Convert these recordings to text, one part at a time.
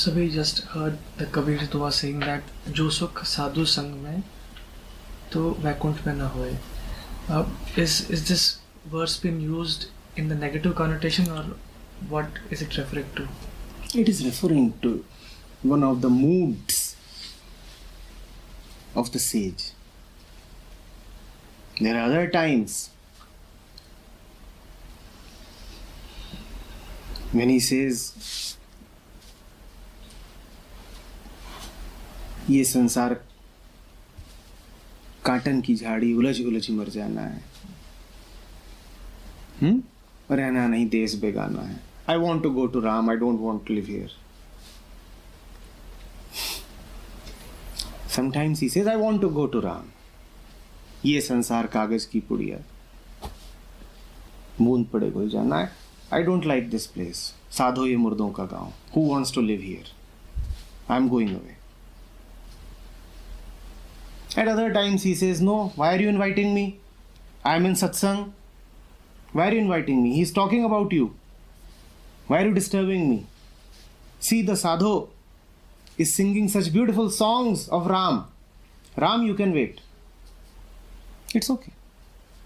So we just heard the Kabir Dua saying that जो सुख साधु संग में तो वैकुंठ में न होए. Is this verse been used in the negative connotation, or what is it referring to? It is referring to one of the moods of the sage. There are other times when he says, ये संसार cotton की झाड़ी उलझ उलझ मर जाना है, रहना नहीं देश बेगाना है. I want to go to Ram, I don't want to live here. Sometimes he says, I want to go to Ram. ये संसार कागज की पुड़िया, बूंद पड़े घुल जाना है. I don't like this place. साधो ये मुर्दों का गांव. Who wants to live here? I'm going away. At other times he says, no, why are you inviting me? I'm in satsang. Why are you inviting me? He's talking about you. Why are you disturbing me? See, the sadhu is singing such beautiful songs of Ram. Ram, you can wait. It's okay.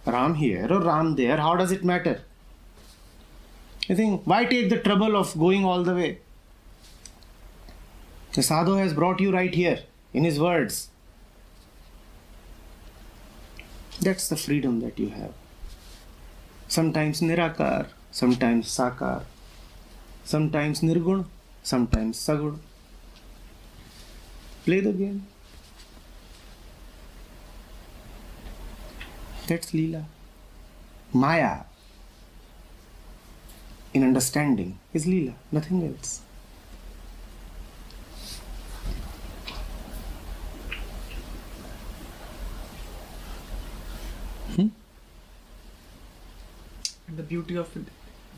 Ram here or Ram there, how does it matter? You think, why take the trouble of going all the way? The sadhu has brought you right here in his words. That's the freedom that you have. Sometimes nirakar, sometimes sakar, sometimes nirgun, sometimes sagun. Play the game. That's Leela. Maya, in understanding, is Leela, nothing else. And the beauty of it,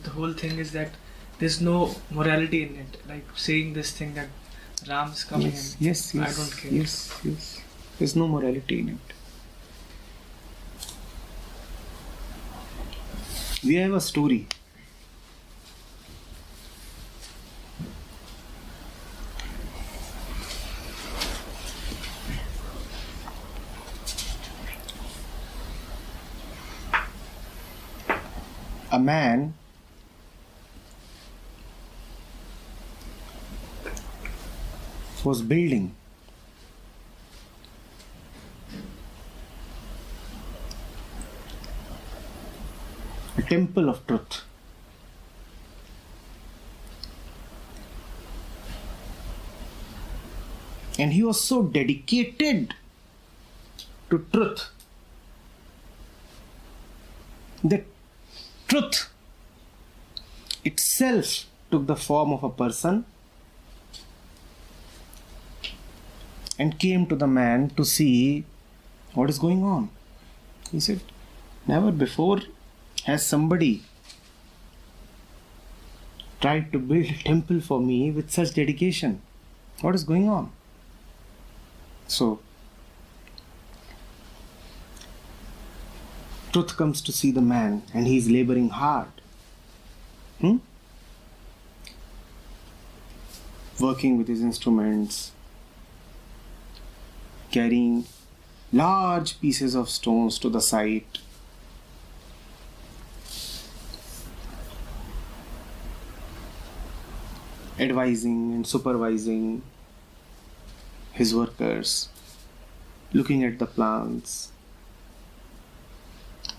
the whole thing is that there's no morality in it. Like saying this thing that Ram's coming yes, and I don't care. Yes. There's no morality in it. We have a story. A man was building a temple of truth. And he was so dedicated to truth that truth itself took the form of a person and came to the man to see what is going on. He said, never before has somebody tried to build a temple for me with such dedication. What is going on? So, truth comes to see the man and he is laboring hard. Working with his instruments, carrying large pieces of stones to the site. Advising and supervising his workers, looking at the plants.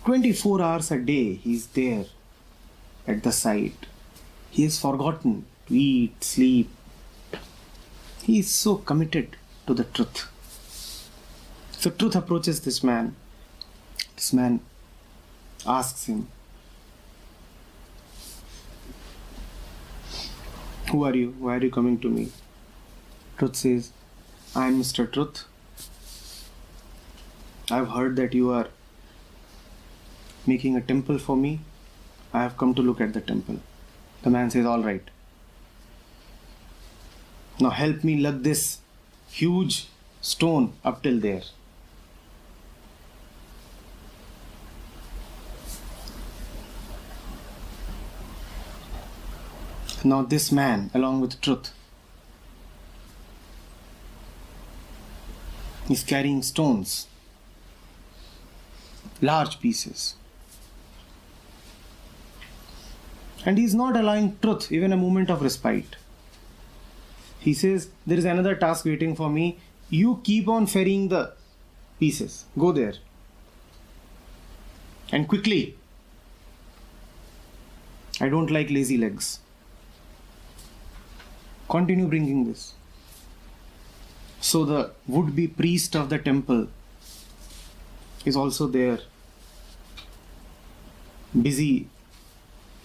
24 hours a day he is there at the site. He has forgotten to eat, sleep. He is so committed to the truth. So truth approaches this man. This man asks him, who are you? Why are you coming to me? Truth says, I am Mr. Truth. I have heard that you are making a temple for me. I have come to look at the temple. The man says, all right. Now help me lug this huge stone up till there. Now this man, along with truth, He's carrying stones, large pieces. And he's not allowing truth even a moment of respite. He says, there is another task waiting for me. You keep on ferrying the pieces. Go there. And quickly. I don't like lazy legs. Continue bringing this. So the would-be priest of the temple is also there, busy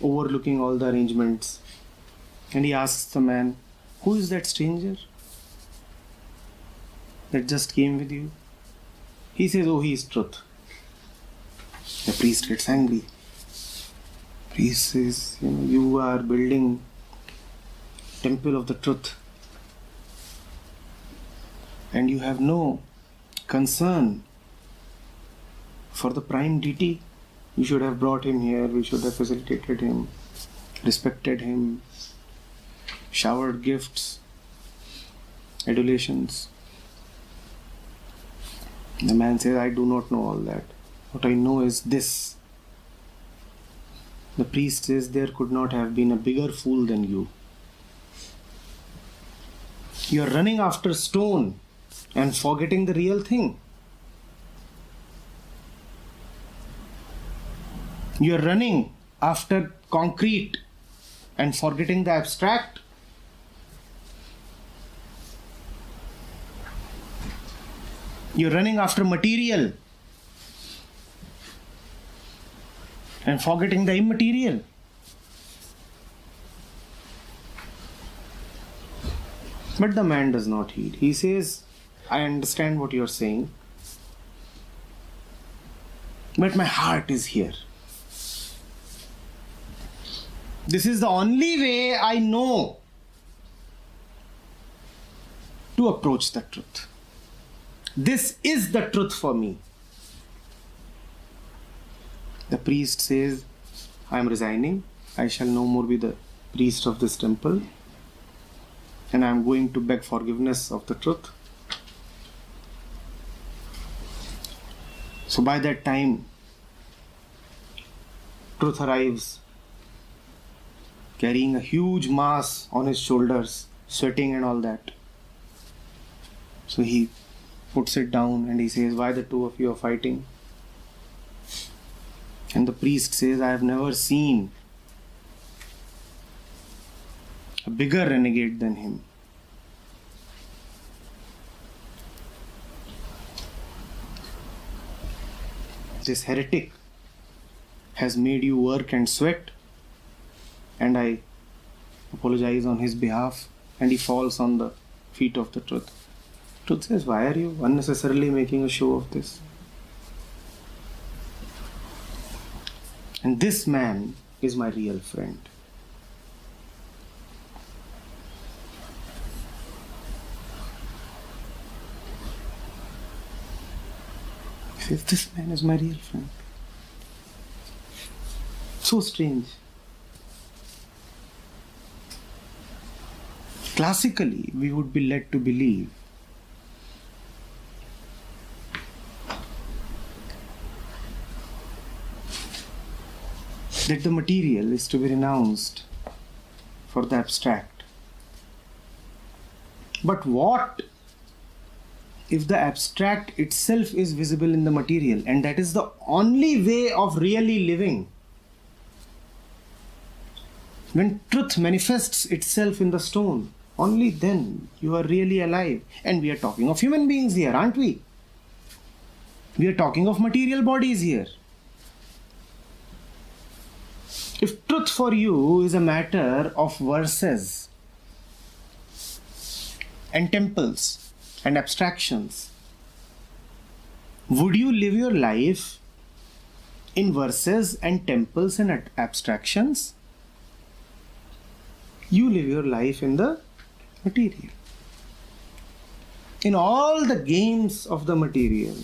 overlooking all the arrangements. And he asks the man, who is that stranger that just came with you? He says, oh, he is truth. The priest gets angry. Priest says, you are building temple of the truth and you have no concern for the prime deity. You should have brought him here. We should have facilitated him, respected him, showered gifts, adulations. The man says, I do not know all that. What I know is this. The priest says, there could not have been a bigger fool than you. You are running after stone and forgetting the real thing. You are running after concrete and forgetting the abstract. You are running after material and forgetting the immaterial. But the man does not heed. He says, I understand what you are saying, but my heart is here. This is the only way I know to approach the truth. This is the truth for me. The priest says, I am resigning. I shall no more be the priest of this temple. And I am going to beg forgiveness of the truth. So by that time, truth arrives, carrying a huge mass on his shoulders, sweating and all that. So he puts it down and he says, why the two of you are fighting? And the priest says, I have never seen a bigger renegade than him. This heretic has made you work and sweat, and I apologize on his behalf. And he falls on the feet of the truth. Truth says, why are you unnecessarily making a show of this? And this man is my real friend. He says, this man is my real friend. So strange. Classically, we would be led to believe that the material is to be renounced for the abstract. But what if the abstract itself is visible in the material, and that is the only way of really living? When truth manifests itself in the stone, only then you are really alive. And we are talking of human beings here, aren't we? We are talking of material bodies here. If truth for you is a matter of verses and temples and abstractions, would you live your life in verses and temples and abstractions? You live your life in the material. In all the games of the material,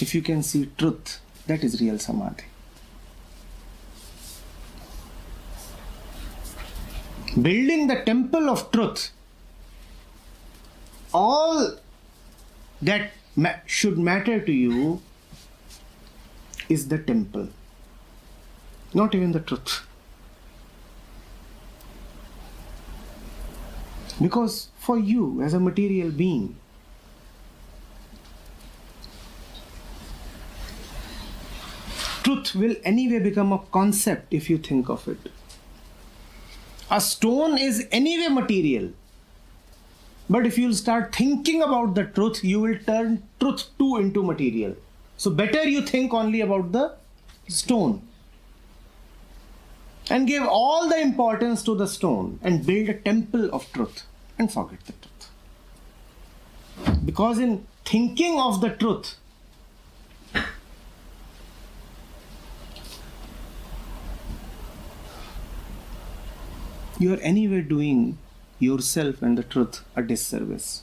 if you can see truth, that is real samadhi. Building the temple of truth, all that should matter to you is the temple, not even the truth. Because for you as a material being, truth will anyway become a concept if you think of it. A stone is anyway material. But if you'll start thinking about the truth, you will turn truth too into material. So better you think only about the stone and give all the importance to the stone and build a temple of truth and forget the truth. Because in thinking of the truth, you are anyway doing yourself and the truth a disservice.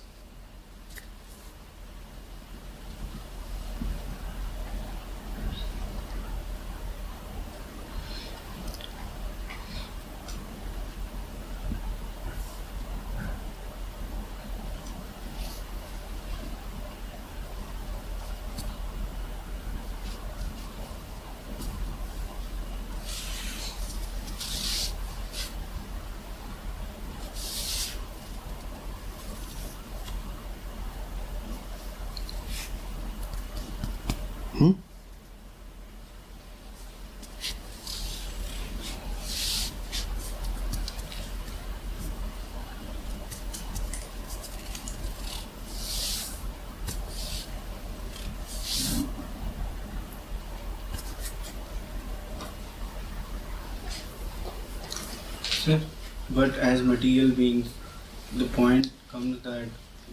Sir, but as material beings, the point comes that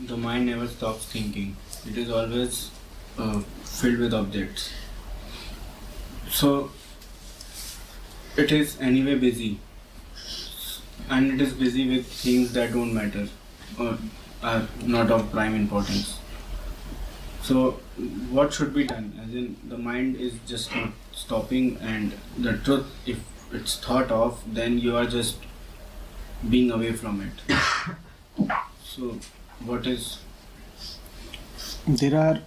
the mind never stops thinking. It is always filled with objects. So, it is anyway busy. And it is busy with things that don't matter or are not of prime importance. So, what should be done? As in, the mind is just not stopping, and the truth, if it's thought of, then you are just being away from it. So, what is? There are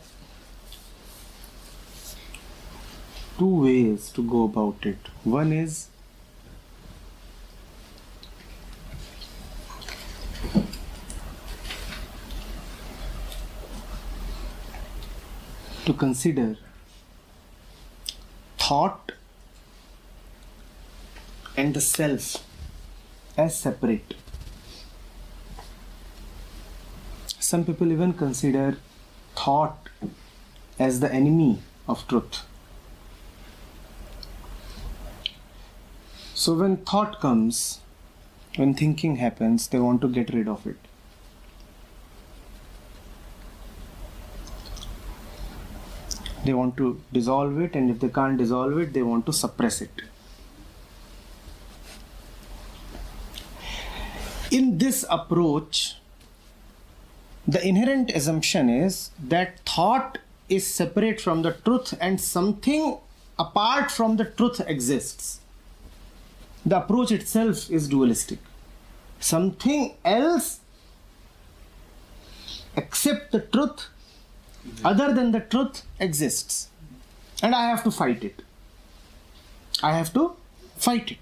two ways to go about it. One is to consider thought and the self as separate. Some people even consider thought as the enemy of truth. So when thought comes, when thinking happens, they want to get rid of it. They want to dissolve it, and if they can't dissolve it, they want to suppress it. In this approach, the inherent assumption is that thought is separate from the truth and something apart from the truth exists. The approach itself is dualistic. Something else except the truth, other than the truth, exists. And I have to fight it. I have to fight it.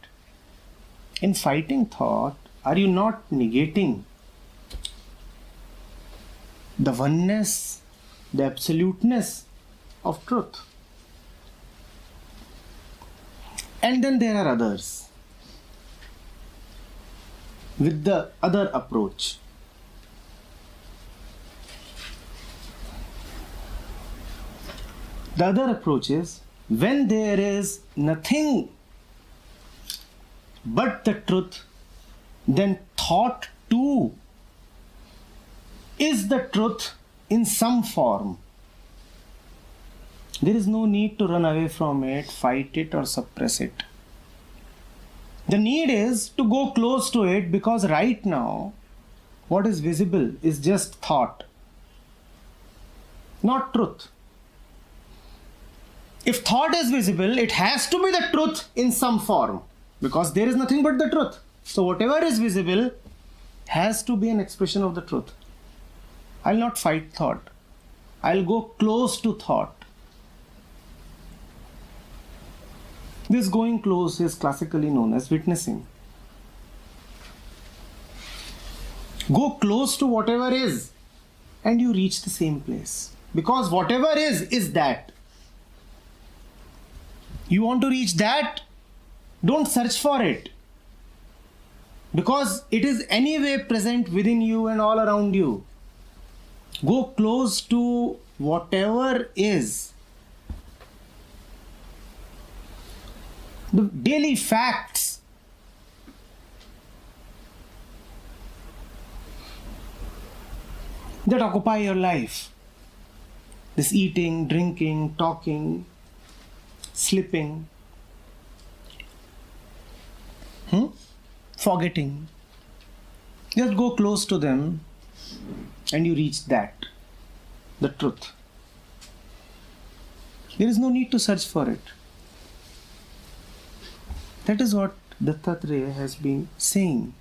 In fighting thought, are you not negating the oneness, the absoluteness of truth? And then there are others with the other approach. The other approach is when there is nothing but the truth, then thought too is the truth in some form. There is no need to run away from it, fight it, or suppress it. The need is to go close to it, because right now what is visible is just thought, not truth. If thought is visible, it has to be the truth in some form, because there is nothing but the truth. So whatever is visible has to be an expression of the truth. I'll not fight thought. I'll go close to thought. This going close is classically known as witnessing. Go close to whatever is and you reach the same place. Because whatever is that. You want to reach that? Don't search for it. Because it is anyway present within you and all around you. Go close to whatever is. The daily facts. That occupy your life. This eating, drinking, talking, sleeping, forgetting. Just go close to them and you reach that, the truth. There is no need to search for it. That is what Dattatreya has been saying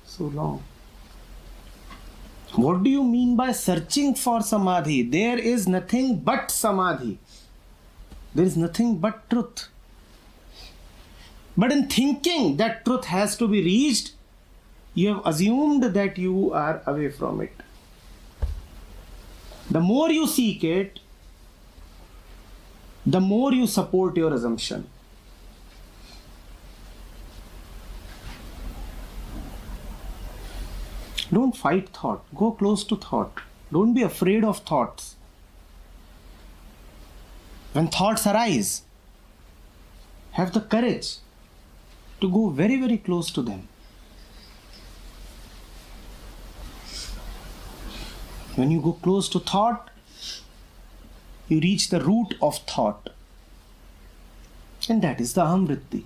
so long. What do you mean by searching for samadhi? There is nothing but samadhi. There is nothing but truth. But in thinking that truth has to be reached, you have assumed that you are away from it. The more you seek it, the more you support your assumption. Don't fight thought. Go close to thought. Don't be afraid of thoughts. When thoughts arise, have the courage to go very, very close to them. When you go close to thought, you reach the root of thought. And that is the ahamvritti,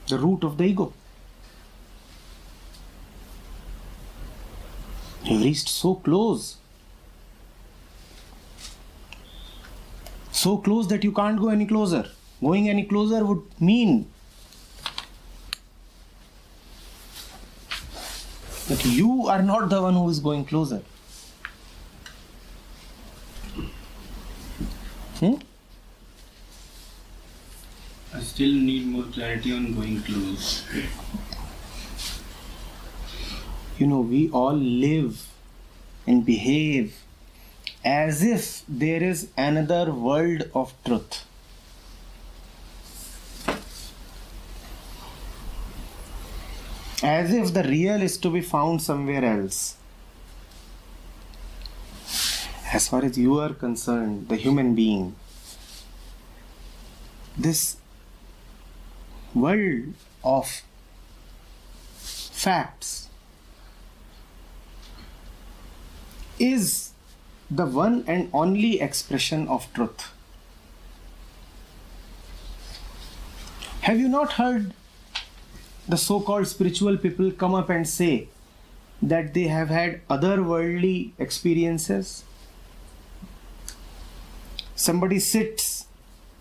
the root of the ego. You have reached so close. So close that you can't go any closer. Going any closer would mean that you are not the one who is going closer. I still need more clarity on going close. You know, we all live and behave as if there is another world of truth. As if the real is to be found somewhere else. As far as you are concerned, the human being, this world of facts is the one and only expression of truth. Have you not heard the so-called spiritual people come up and say that they have had otherworldly experiences? Somebody sits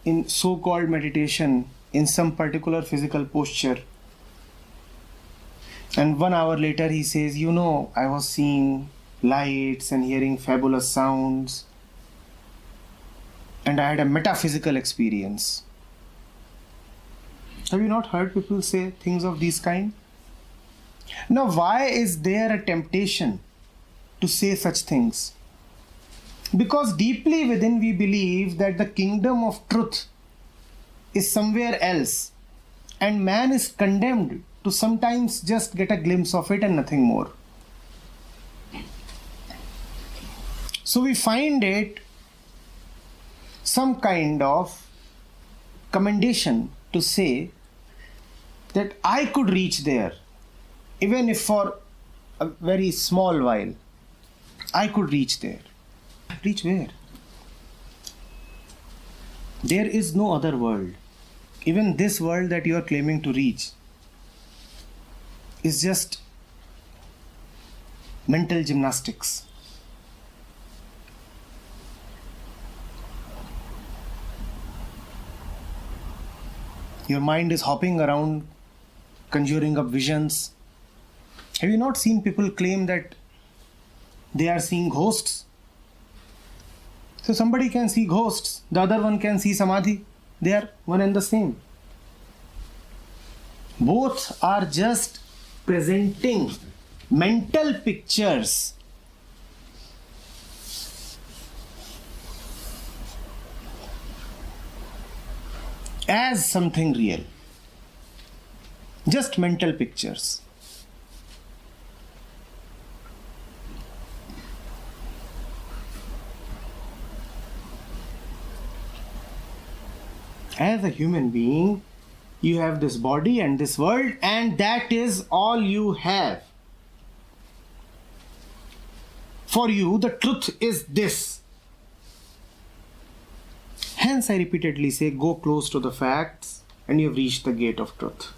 in so-called meditation in some particular physical posture, and 1 hour later he says, you know, I was seeing lights and hearing fabulous sounds, and I had a metaphysical experience. Have you not heard people say things of this kind? Now, why is there a temptation to say such things? Because deeply within we believe that the kingdom of truth is somewhere else, and man is condemned to sometimes just get a glimpse of it and nothing more. So we find it some kind of commendation to say that I could reach there, even if for a very small while. I could reach there. Reach where? There is no other world. Even this world that you are claiming to reach is just mental gymnastics. Your mind is hopping around, conjuring up visions. Have you not seen people claim that They are seeing ghosts. So somebody can see ghosts, the other one can see samadhi. They are one and the same. Both are just presenting mental pictures as something real. Just mental pictures. As a human being, you have this body and this world, and that is all you have. For you, the truth is this. Hence, I repeatedly say, go close to the facts, and you have reached the gate of truth.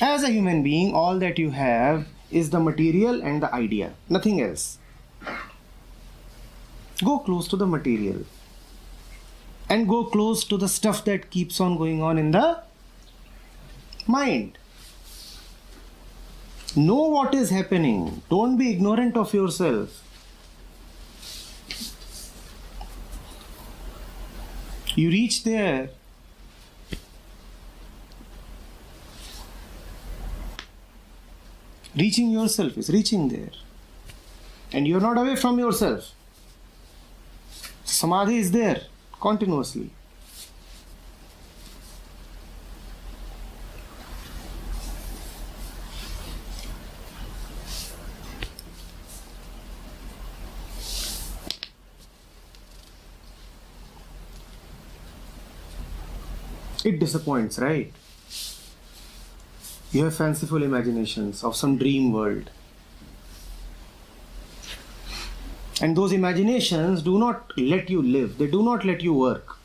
As a human being, all that you have is the material and the idea, nothing else. Go close to the material and go close to the stuff that keeps on going on in the mind. Know what is happening. Don't be ignorant of yourself. You reach there. Reaching yourself is reaching there. And you're not away from yourself. Samadhi is there continuously. It disappoints, right? You have fanciful imaginations of some dream world. And those imaginations do not let you live. They do not let you work.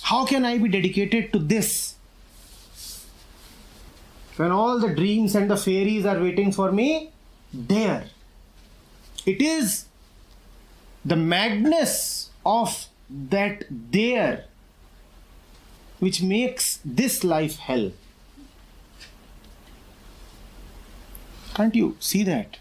How can I be dedicated to this when all the dreams and the fairies are waiting for me there? It is the madness of that there which makes this life hell. Can't you see that?